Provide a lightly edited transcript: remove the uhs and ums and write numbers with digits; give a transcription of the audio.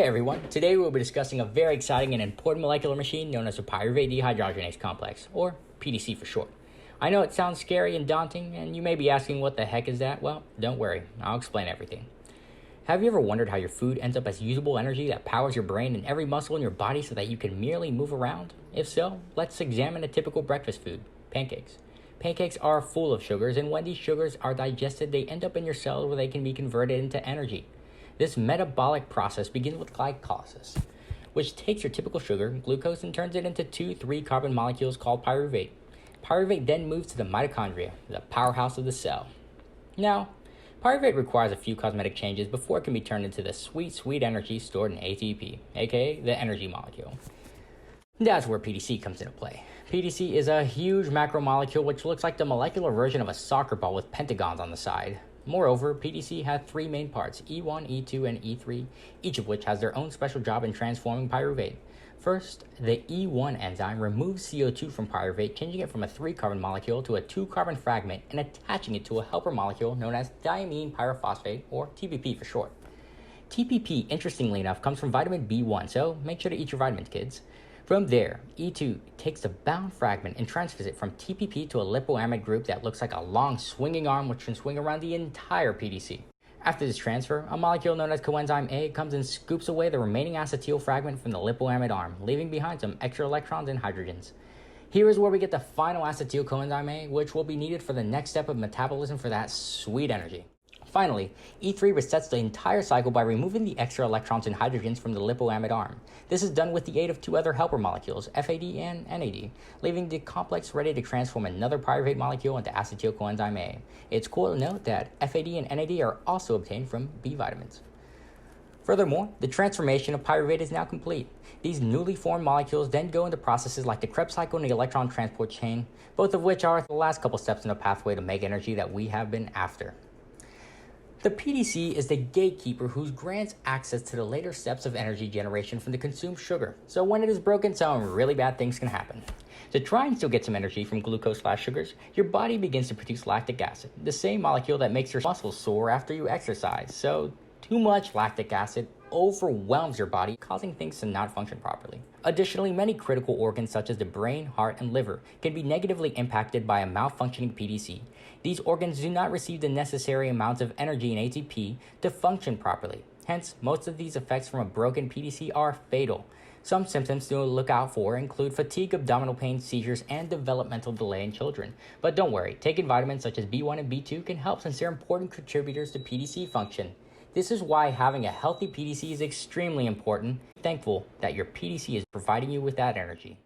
Hey everyone, today we'll be discussing a very exciting and important molecular machine known as the Pyruvate Dehydrogenase complex, or PDC for short. I know it sounds scary and daunting, and you may be asking what the heck is that? Well, don't worry, I'll explain everything. Have you ever wondered how your food ends up as usable energy that powers your brain and every muscle in your body so that you can merely move around? If so, let's examine a typical breakfast food, pancakes. Pancakes are full of sugars, and when these sugars are digested, they end up in your cells where they can be converted into energy. This metabolic process begins with glycolysis, which takes your typical sugar, glucose, and turns it into 2,3 carbon molecules called pyruvate. Pyruvate then moves to the mitochondria, the powerhouse of the cell. Now, pyruvate requires a few cosmetic changes before it can be turned into the sweet energy stored in ATP, aka the energy molecule. That's where PDC comes into play. PDC is a huge macromolecule which looks like the molecular version of a soccer ball with pentagons on the side. Moreover, PDC has three main parts, E1, E2, and E3, each of which has their own special job in transforming pyruvate. First, the E1 enzyme removes CO2 from pyruvate, changing it from a 3-carbon molecule to a 2-carbon fragment and attaching it to a helper molecule known as diamine pyrophosphate, or TPP for short. TPP, interestingly enough, comes from vitamin B1, so make sure to eat your vitamins, kids. From there, E2 takes the bound fragment and transfers it from TPP to a lipoamide group that looks like a long swinging arm which can swing around the entire PDC. After this transfer, a molecule known as coenzyme A comes and scoops away the remaining acetyl fragment from the lipoamide arm, leaving behind some extra electrons and hydrogens. Here is where we get the final acetyl coenzyme A, which will be needed for the next step of metabolism for that sweet energy. Finally, E3 resets the entire cycle by removing the extra electrons and hydrogens from the lipoamide arm. This is done with the aid of two other helper molecules, FAD and NAD, leaving the complex ready to transform another pyruvate molecule into acetyl coenzyme A. It's cool to note that FAD and NAD are also obtained from B vitamins. Furthermore, the transformation of pyruvate is now complete. These newly formed molecules then go into processes like the Krebs cycle and the electron transport chain, both of which are the last couple steps in the pathway to make energy that we have been after. The PDC is the gatekeeper who grants access to the later steps of energy generation from the consumed sugar. So when it is broken, some really bad things can happen. To try and still get some energy from glucose/sugars, your body begins to produce lactic acid, the same molecule that makes your muscles sore after you exercise. So too much lactic acid overwhelms your body, causing things to not function properly. Additionally, many critical organs such as the brain, heart, and liver can be negatively impacted by a malfunctioning PDC. These organs do not receive the necessary amounts of energy and ATP to function properly. Hence, most of these effects from a broken PDC are fatal. Some symptoms to look out for include fatigue, abdominal pain, seizures, and developmental delay in children. But don't worry, taking vitamins such as B1 and B2 can help since they're important contributors to PDC function. This is why having a healthy PDC is extremely important. Thankful that your PDC is providing you with that energy.